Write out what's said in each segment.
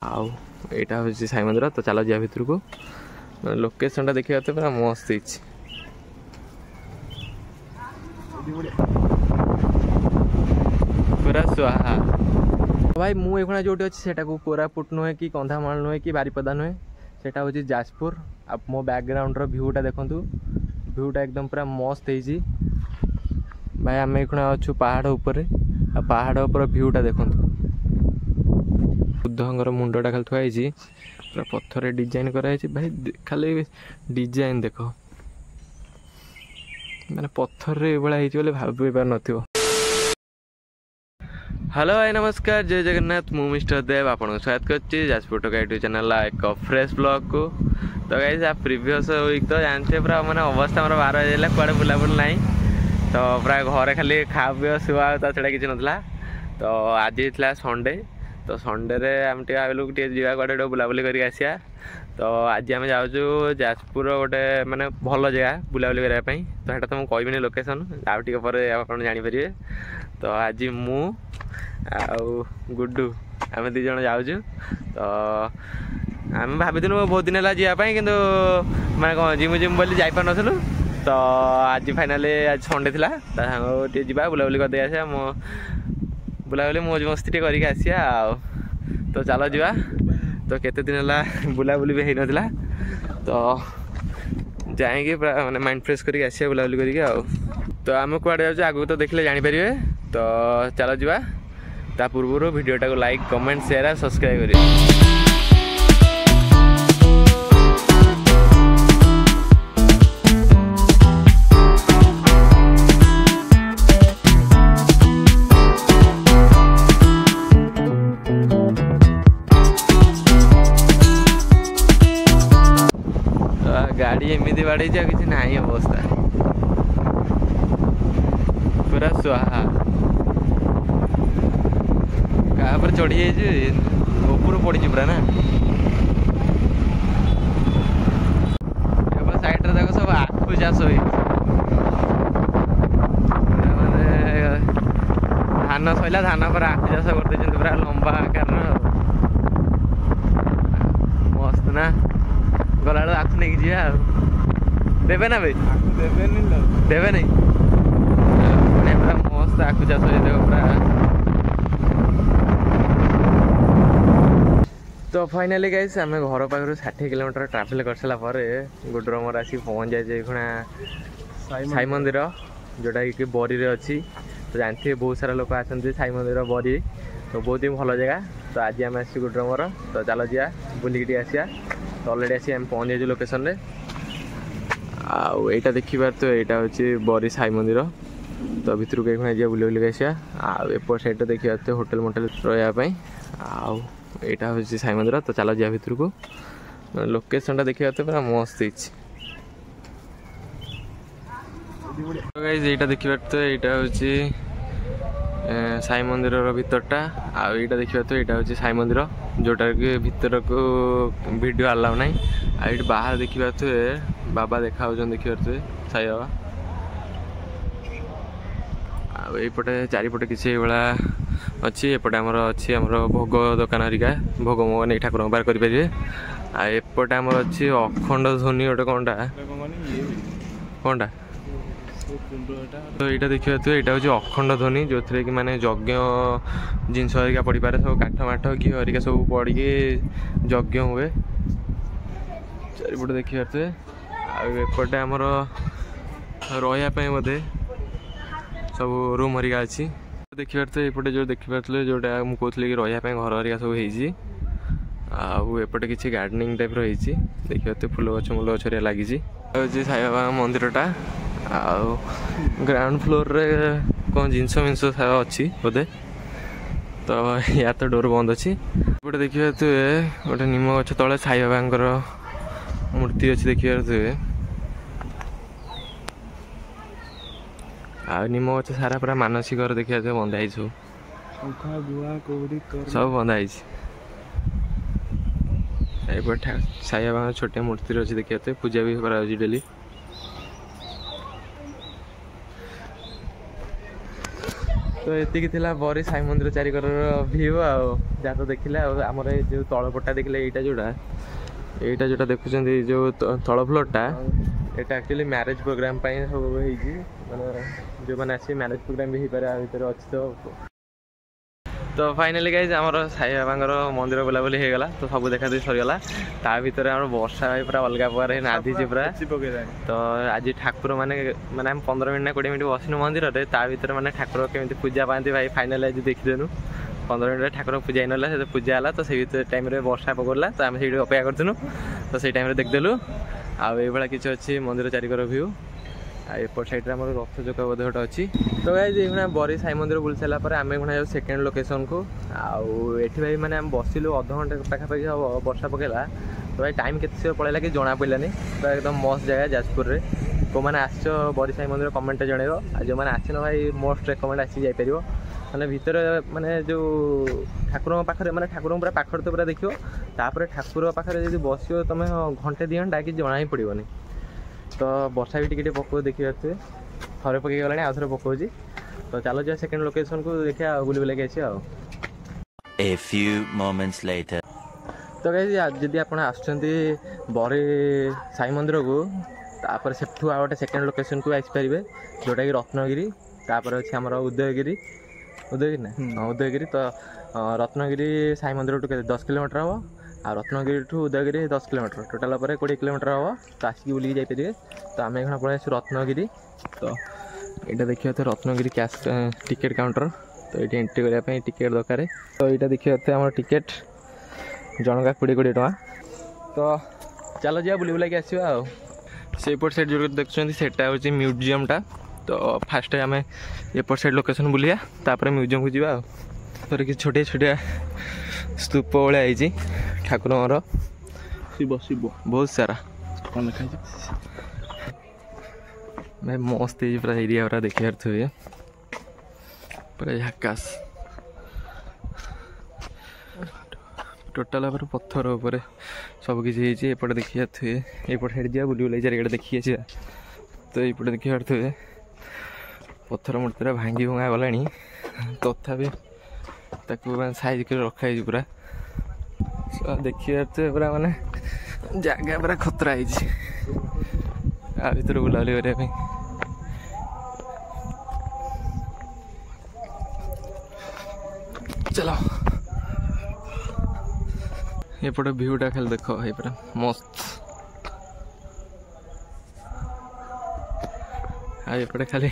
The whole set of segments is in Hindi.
आउ यहाँ हूँ साई मंदिर। तो चलो जा भितर को लोकेशन देखा तो पूरा मस्त है पूरा स्वाहा भाई मुझे एखुना जो अच्छी से कोरापुट नुहे कि कंधामाल नुहे कि बारिपदा नुहे सेटा हूँ जाजपुर। अब मो बैकग्राउंड व्यूटा देखु व्यूटा एकदम पूरा मस्त है भाई। आम एखुना अच्छु पहाड़ उपर पहाड़ उपर व्यूटा देखु बुद्धर मुंडटा खाली थुआई पूरा पत्थर डिजाइन कराई भाई खाली डिजाइन देख मैंने पत्थर ये भाभी पार न। हेलो भाई नमस्कार जय जगन्नाथ मु मिस्टर देव आपको स्वागत करछि जाजपुर टोका यूट्यूब चैनल एक फ्रेश ब्लॉग को। तो गाइस आप प्रीवियस वीक तो जानते पूरा मैंने अवस्था मोर 12 बजे कुआड़े बुलाबुल ना तो पूरा घरे खाली खा पी शुआ छड़ा किसी नाला। तो आज था संडे तो संडे रे आम भाविलु जा कड़े बुलाबुली करके आसिया। तो आज आम जाऊँ जाजपुर गोटे माने भल जगह बुलाबुली करने तो यहाँ तो मुझे कहबी लोकेशन आउ टे पर आप जापर। तो आज मु गुड्डू आम दी जन जाऊँ। तो आम भाई बहुत दिन है जावाई कि मैं कौन जिमु जिमु बोली जापार नलु। तो आज फाइनाली आज संडे था टे जा बुलाबुली करदे आसा मो बुलाबुली मौज मस्ती करके आसिया। तो चलो जा तो केते दिन है बुलाबुली भी होई नथिला तो जाएंगे माने माइंड फ्रेश करके आसिया बुलाबुली करके आउ। तो आम कुआड़े जाऊँ आगु तो देखले जानी परिबे। तो चलो जा ता पूर्व वीडियोटा को लाइक कमेंट शेयर और सब्सक्राइब करिए। गाड़ी एमती बाड़े कि ना अवस्था पूरा स्वाहा क्या चढ़ी जाइए ऊपर पड़ी पूरा ना साइड देख सब आखु चाष हो धान सैला धान पर आखु चाष कर पूरा लंबा आकार मस्त ना गला आखु नहीं जा देवे ना भाई देवे नहीं पूरा मस्त आखु चाष हो पूरा। तो फाइनाली गाइस आम घर पाखर 60 किलोमीटर ट्रावेल कर सारापर गुड्डर मोर आसी पहुँच जाए खुणा साई मंदिर जोटा कि बरी अच्छी। तो जानते बहुत सारा लोग आसते साई मंदिर बरी तो बहुत ही भल जगह। तो आज आम आसी गुड्डर मोर तो चलो जा बुलिक आसिया। तो अलरेडी आसी आम पहुँच जाइए लोकेशन रे आईटा देखिबार। तो यहाँ हूँ बरी साई मंदिर तो भितर को जा बुले बुलिक आसिया एपट साइड देखिए तो होटेल मोटेल रही आउ यहाँ हूँ साई मंदिर। तो चलो जा भितर को लोकेशन देखा तो पूरा मस्त है। यहाँ देखिए तो यहाँ हूँ साई मंदिर भीतरटा आईटा देखिए तो यहाँ हूँ साई मंदिर जोटा कि भीतर को वीडियो अलाउ ना। आई बाहर देखा तो बाबा देखा देखिए तो साई बाबा आईपटे चारिपटे किसी भाया अच्छी एपटे आमर अच्छी आमर भोग दुकान हरिका भोग मोग नहीं ठाकुर बाहर करेंगे। एपटे आमर अच्छी अखंड ध्वनि गोटे कौनटा कौनटा तो यहाँ देखिए तो यहाँ हूँ अखंड ध्वनि जो थे कि माने यज्ञ जिनस हरिका पड़ पारे सब काठ माठ घी हरिका सब पड़ यज्ञ हुए चारिपटे देखिए तो आएपटे आमर रही बोधे सब रूम हरिका अच्छी। देखिए तो ये जो देखिए जोटा मुझे कहती कि रही घर हरिका सब आउटे किसी गार्डनिंग टाइप रही देखिए तो फूल गछ मूल गछ लगी साई बाबा मंदिरटा आउ ग्राउंड फ्लोर रे कौन जिनस मिनस अच्छी बोधे। तो या तो डोर बंद अच्छी गोटे देखिए तो गोटे निम गछ तले साई बाबा मूर्ति अच्छी देखिए तो आ निम गछ सारा पूरा मानसिक देखिए तो बंधाई सब बंधाई साई बाबा छोटे मूर्ति अच्छी देखिए तो पूजा भी करा डेली। तो ये थिला बरी साई मंदिर चारिकर भ्यू आ तो देखिले आमर जो तलपटा देखिले यहाँ जोटा जोटा देखुं जो तल फ्लोरटा यहाँ एक्चुअली मैरेज प्रोग्राम सब माने जो मैंने आसी मैरेज प्रोग्राम भी हो पारे भितर अच्छी तो फाइनाली गाइज आमर साई बाबा मंदिर बुलाबुली हो गला तो सब देखा देखी सरीगला ता भर आम वर्षा भाई पूरा अलग प्रकार नादी पूरा तो आज ठाकुर माने माने 15 मिनट ना 20 मिनट बसनु मंदिर में ता भर माने ठाकुर केमी पूजा पाती भाई फाइनाल आज देखीदेनु 15 मिनट ठाकुर पूजा ही ना पूजा है तो से टाइम वर्षा पकड़ला तो आम से अपेक्षा करूँ तो से टाइम देखदेलु आईभा किसी अच्छी मंदिर चारिकर भ्यू एपट साइड आम रथ चौक बोधे गोटे अच्छी तो गाइज ये बरी साई मंदिर बुली सारापर आम जाऊ सेकेंड लोकेशन को आठी भाई मैंने बसिलु अध घंटे पाखापाखि हम वर्षा पकेला तो भाई टाइम के पड़ेगा कि जना पड़ानी तो एकदम मस्त जगह जाजपुर में को मैंने आस बरी साई मंदिर कमेंट जनइब आ जो मैंने आसन भाई मोस्ट रेकमेंड आसी जापर मैंने भितर माने जो ठाकुर पाखे मैंने ठाकुर पूरा पाखर तो पूरा देखो तापर ठाकुर पाखे जब बस तुम घंटे 2 घंटा कि जना ही पड़ोनी तो वर्षा भी टिके पकाऊ देखिए थे पकई गला आउ थे पकाऊँ तो चलो जा सेकेंड लोकेशन को देखा बुले बुलाक आसी तो गाइज जदि आप बरी साई मंदिर को तापर सेठू आ गए सेकेंड लोकेशन को आसपारे जोटा कि रत्नगिरी तापर अच्छे आम उदयगिरी उदयगिरी ना हाँ उदयगिरी तो रत्नगिरी साई मंदिर टू 10 किलोमीटर हम आ रत्नगिरी ठू उदयगिरी 10 किलोमीटर टोटाल 20 किलोमीटर हम तो आसिक बुलिक जाइए तो आम एखे पड़े आसू रत्नगिरी तो यहाँ देखिए थे रत्नगिरी कैश टिकेट काउंटर तो ये एंट्री करने टिकेट दरकार तो यहाँ देखिए थे आम टिकेट जनका 20-20 टका तो चलो जा बुली बुलाक आसवा सेपट साइड जो देखुं सेटा हूँ म्यूजियमटा तो फास्ट आम एपट साइड लोकेशन बुलिया तापर म्यूजियम को जावा तो कि छोटिया छोटिया स्तूप भाई ठाकुर शिव शिव बहुत सारा कौन लिखा भाई मस्त पूरा एरिया पूरा देखिए थे पूरा झकास टोटाल पत्थर उपर सब किसी एपटे देखिए थे एपट साइड जा बुली बुलाई चारिगढ़ देखिए तो ये देखिए थे पत्थर मूर्ति भांगी भंगा गला तथापि साइज कर रखाई पूरा देखिए पूरा माने जगह पूरा खतरा भर बुलाबुली करने चलो एपटे भ्यूटा खाली देख भाई पूरा मस्त आपटे खाली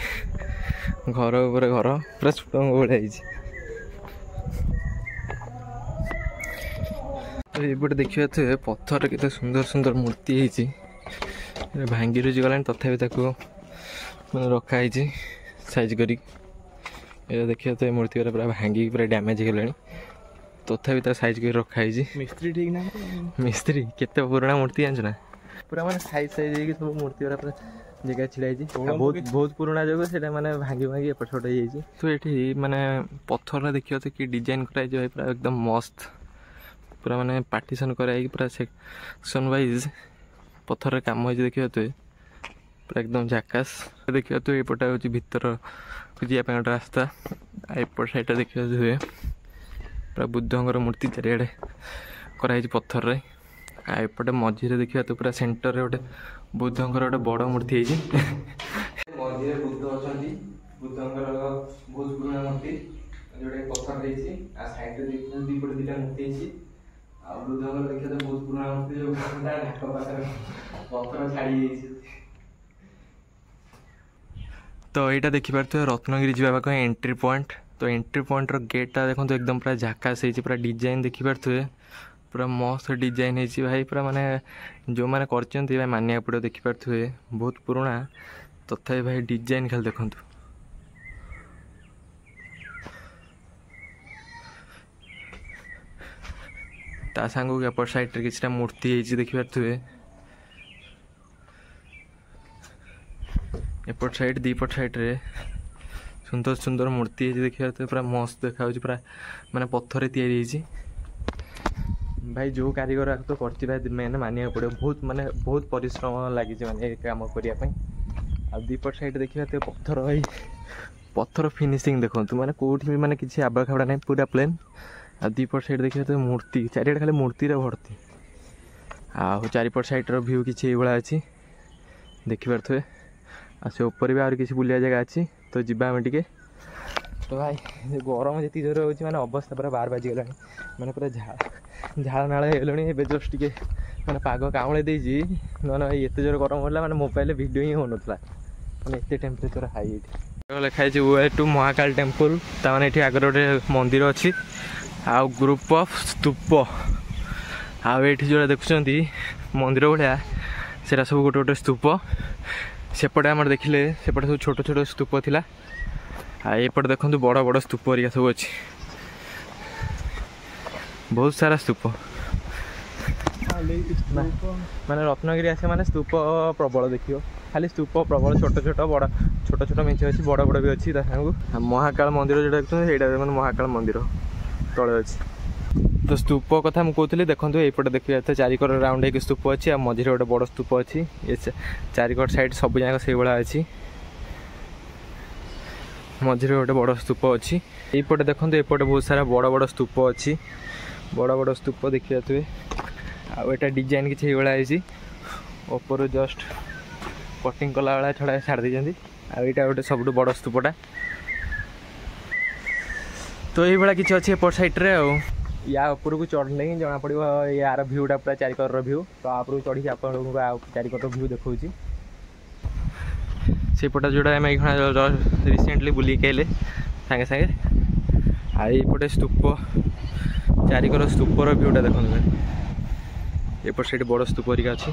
घर उपर घर पूरा छुटंग भाई ये देखिए थे पत्थर के सुंदर सुंदर मूर्ति है भांगी रुझी गला तथापि मैंने रखाई साइज करी देखिए तो मूर्ति पूरा भांगी पूरा डैमेज हो गला तथापि साइज कर रखाई मिस्त्री ठीक ना मिस्त्री केते पुराना मूर्ति जानच ना पूरा मैंने साइज साइज सब मूर्ति पूरा जगह छिड़ाई बहुत बहुत पुराना जगह से मैंने भांगी भांगी एपट सेपट हो तो ये मैंने पत्थर देखिए तो कि डिजाइन कराई पूरा एकदम मस्त पूरा माने पार्टीशन कराई पूरा सेक्शन वाइज पत्थर काम हो देखिए तो पूरा एकदम झकास देखिए तो एपटा हूँ भीतर को जावाई गोटे रास्ता एपट साइड देखिए हुए पूरा बुद्धंकर मूर्ति चारिड़े कराई पत्थर एपटे मझे देखिए तो पूरा सेंटर गोटे बुद्धंकर गोटे बड़ मूर्ति मझे बुद्ध अच्छा बुद्धंकर बहुत पुराना मूर्ति जोटा पत्थर साइड दीपटे 2टा मूर्ति बुद्धंकर देखिए तो बहुत पुराना मूर्ति जो ढाक पाखे पत्थर छाड़ी तो यहाँ देखिपे रत्नगिरी जावाक एंट्री पॉइंट तो एंट्री पॉइंट गेटा देखो तो एकदम पूरा झाकास पूरा डिजाइन देखिपे पूरा मस्त डिजाइन है भाई पूरा माने जो मैंने कर मानिया पड़े देखिपे बहुत पुराना तथा भाई डिजाइन खाली देखु ता सांग एपट साइड किसी मूर्ति देखिपे एपट साइड दीपट साइड रे सुंदर सुंदर मूर्ति देखिए पूरा मस्त देखा पूरा माने पत्थर तैयारी भाई जो कारीगर तो कर मैंने मानिया पड़े बहुत माने बहुत परिश्रम लगी माने काम करने दीपट साइड देखिए तो पत्थर भाई पत्थर फिनिशिंग देखो मैंने कौटी भी माने किसी आबड़ा खाबड़ा नहीं पूरा प्लेन आ दीपट साइड देखिए तो मूर्ति चारिटे खाली मूर्ति भर्ती आ चारिपट साइड्र भ्यू किसी ये अच्छी देखिपे आ से ऊपर भी आहुरी किसी बुलिया जगह अच्छी तो जीवा आम टे तो भाई गरम जी जोर हो मैंने अवस्था पूरा 12 बाजिगला मैंने पूरा झाड़ नाड़ होगलानी जस्ट टे मैंने पाग कामुले देजी ना भाई एत जोर गरम होगा मैंने मोबाइल वीडियो ही हो नाला मैंने एत टेम्परेचर हाई ये लिखाई वे टू महाकाल टेम्पल ताने ये आगे गोटे मंदिर अच्छी आउ ग्रुप ऑफ स्तूप आठ जो देखुं मंदिर भाया से सब गोटे गोटे स्तूप सेपटे आम देखिले सेपटे सब छोट छोट स्तूप थिला एपटे देखो बड़ बड़ स्तूप हरिका सब अच्छी बहुत सारा स्तूप माने रत्नगिरी आसे माने स्तूप प्रबल देखियो खाली स्तूप प्रबल छोट छोट मेचे अच्छी बड़ बड़ भी अच्छी महाकाल मंदिर जो देखते हैं महाकाल मंदिर तले अच्छी तो स्तूप कथा मुझे देखो ये देखिए तो चारिकर राउंड एक स्तूप अच्छी आ मझे गोटे बड़ स्तूप अच्छी ये चारिकर साइड सब जाक से भाया अच्छी मझे गोटे बड़ स्तूप अच्छी यपटे देखो एपटे बहुत सारा बड़ बड़ स्तूप अच्छी बड़ बड़ स्तूप देखिए थे आटा डिजाइन किसी भाई ऊपर जस्ट कटिंग कला भाया छड़ा छाड़ दी आईटा गोटे सब बड़ स्तूपटा तो ये किसी अच्छी एपट सैड्रे या ऊपर को चढ़ने ही जना पड़ो यार भ्यूटा पूरा चारिकर व्यू तो आप चढ़ी आप चारिकर भ्यू देखा से पटा जोड़ा आम रिसेंटली बुलिक आइले सागे सागे आईपटे स्तूप चारिकर स्तूपर भ्यूटा देखते एपट साइड बड़ स्तूप हरिका अच्छी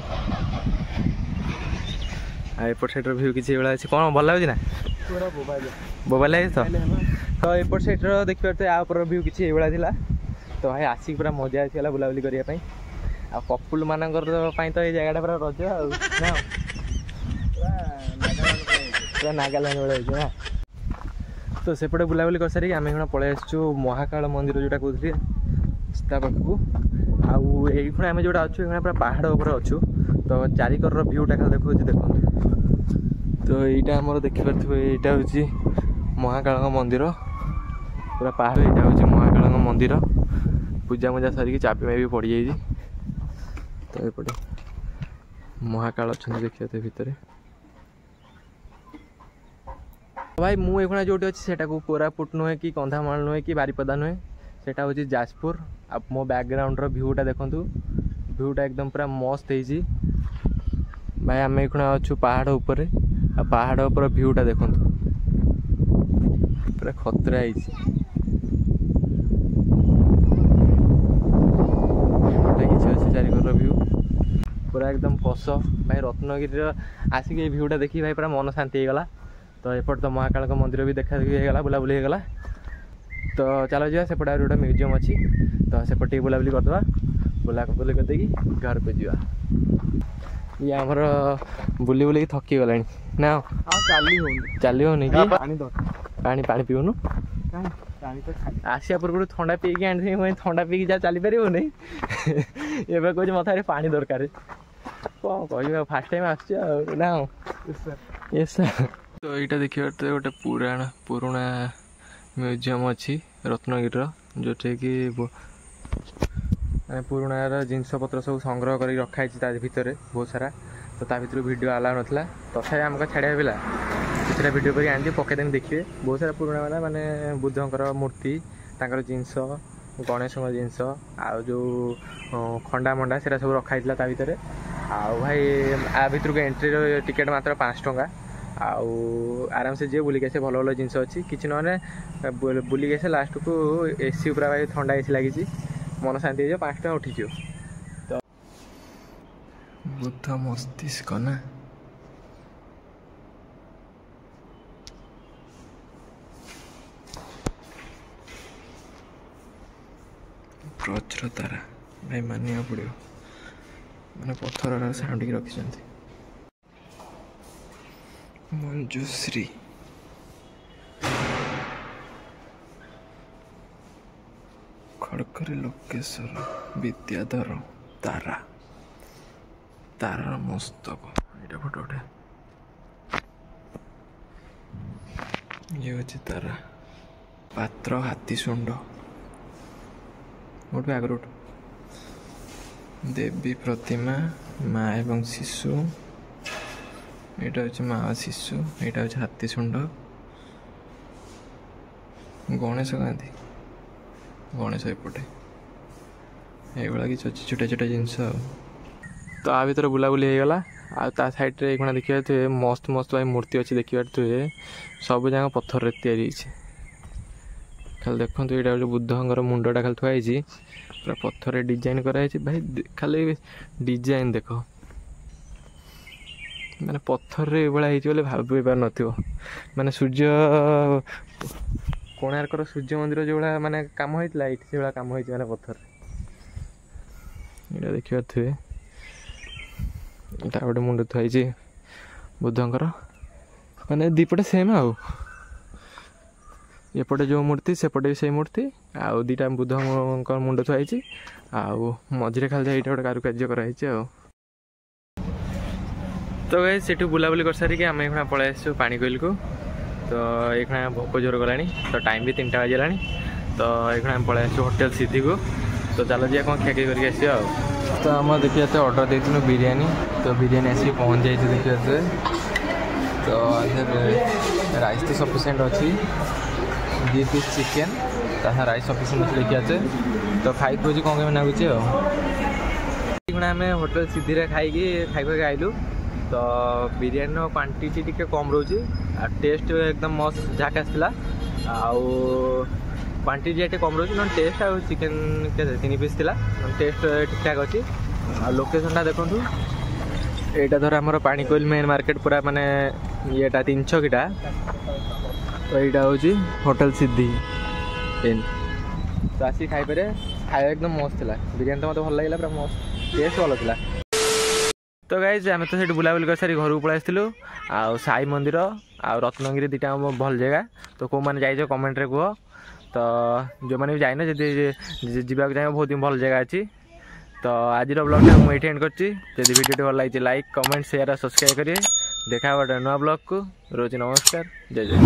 एपट साइड्र भ्यू किसी भाया अच्छी कौन भल लगे ना बोबा लगे तो एपट साइड्र देखिए आपर भ्यू किसी भाया तो भाई आसिक पूरा मजा आसला बुलाबुली करने आ कपुल मानकर तो ये जगह पूरा रज ना पूरा नागालैंड भाई ना तो सेपटे बुलाबुली कर सारी आम हम पलि आसु महाकाल मंदिर जोटा कहते पाखक आईखुण आम जोटा अच्छु पूरा पहाड़ उपर अच्छु तो चारिकर भ्यूटा खाली देखो तो यहाँ आम देखिपे यहाँ हूँ महाकाल मंदिर पूरा पहाड़ यहाँ हूँ महाकाल मंदिर पूजा मुजा सरिकी चापी मापी पड़ जाइए तो ये महाकाल अच्छा देखिए तो भितर भाई मुझे जो अच्छी से कोरापुट नुहे कि कंधामाल नुहे कि बारिपदा नुहे से हूँ जाजपुर आप मो बैकग्राउंड भ्यूटा देखूँ भ्यूटा एकदम पूरा मस्त है भाई आम ये अच्छु पहाड़ उपर पहाड़ उपर भ्यूटा देखूँ पूरा खतरा है चारिकर व्यू पूरा एकदम कस भाई रत्नगिरी आसिक ये भ्यूटा देखी भाई पूरा मन शांति होगला तो एपट तो महाकाल मंदिर भी देखा देखी होगा बुलाबुली होगला तो चलो जा सेपटे आ गोटे म्यूजियम अच्छी तो सेपटे बुलाबुली करदे बुलाबुली करदे घर को जा ये आमर बुली बुल थकी गला ना चली होनी कि पानी पानी पीऊनु आसिया पूर्व थंडा पीकी आनी थंडा पीकी जा चली पार नहीं एवं कह मत पानी दरकार कौन कह फास्ट टाइम आसना यस तो यहाँ देखिए तो गोटे पुराना म्यूजियम अच्छी रत्नगिरी जोटे कि पुराणार जिनपतर सब संग्रह कर रखाई भितर बहुत सारा तो ता भर वीडियो आला नाला तथा आमको छाड़ा पिला कितना वीडियो कर आनी पकईदेमी देखिए बहुत सारा पुराना वाला माने बुद्धंकर मूर्ति तांकर जिनस गणेश जिनस आ जो खंडा मंडा से सब रखाई ता भितर आउ भाई आ भर को एंट्री टिकेट मात्र 5 टंका आराम से जी बुलिक आसे भल भल जिनस अच्छी कि ना बुलिक आसे लास्ट को एसी पूरा भाई ठंडा एसी लगी मन शांति हो 5 टका उठी तो बुद्ध मस्तिष्क ना प्रचुर तारा भाई मानिया पड़ो मैंने पत्थर साउंड रखी मंजुश्री खड़करी लोकेश्वर विद्याधर तारा तारा मस्तक ये फोटो ये हूँ तार पात्र हाथी शुंड उठ आगर उठ देवी प्रतिमा माँ एवं शिशु यहाँ हूँ माँ शिशु यहाँ हूँ हाथी शुंड गणेश गांधी गणेश एपटे ये किसी अच्छी छोटे छोटे जिनस तो आ भर बुलाबुली होगला आ साइड रे देखा थे मस्त मस्त भाई मूर्ति अच्छी देखा थे सब जगह पत्थर तैयारी खाली देखो यहाँ हूँ बुद्धर मुंडा खाली थुआई पूरा पत्थर डिजाइन कराई भाई खाली डिजाइन देख माने पत्थर ये भाभी पार न माने सूर्य कोणार्कर सूर्य मंदिर जो भाया माने काम होता है से भाया काम होती है पत्थर यहाँ देखा थे यहाँ गोटे मुंड थुआई बुद्धंकर माने दीपटे सेम एपटे जो मूर्ति सेपटे भी से मूर्ति आउ दीटा बुद्ध मुंड थुआई आउ मझे खाली यहाँ गोटे कारुकार्य कराई तो भाई से बुलाबुली कर सारिक आम यहाँ पलि आसु पानीकोइल को तो ये भोक जोर गला तो टाइम भी 3टा बजला तो ये पलि आसु होटेल सिद्धि को तो चलो जी कौन ଖିଆଖିଇ करके आसिया तो आम देखिए ऑर्डर देती बिरियानी तो बिरियानी आसिक पहुँच जाए देखिए तो राइस तो सफिशिएंट अच्छी 2 पीस चिकेन ता राइस सफिशिएंट अच्छी देखिए तो खाई खोजी कौन कमी लगुच आम होटेल सिद्धि रे खाई आइलु तो बिरियानी क्वांटिटी टिके कम रोचे टेस्ट एकदम मस्त झाकास था आउ क्वांटिटी ये कम रोचे ना टेस्ट आ चिकेन के 3 पीस था टेस्ट ठीक ठाक अच्छी आ लोकेशनटा देखूँ यहाँ धर आमर पानीकोइल मेन मार्केट पूरा माने येटा 3 छकीटा तो यहाँ हूँ होटेल सिद्धि इन तो आसिक खाईपे खाया एकदम मस्त था बिरियानी तो मतलब भल लगे पूरा मस्त टेस्ट भल था तो गाइज आम तो से बुलाबुली कर सारी घर को पलि आसलु आ साई मंदिर आ रत्नगिरी दीटा भल जगह तो कौ मैंने जाइए कमेंट रे कह तो जो मैंने भी जाइन जी जावाक चाहिए बहुत भल जगह अच्छी तो आज ब्लॉगटा मुझे एंड कर वीडियो भल लगी लाइक कमेंट शेयर और सब्सक्राइब करिए देखा गोटे नुआ ब्लॉग को रोज नमस्कार जय जय।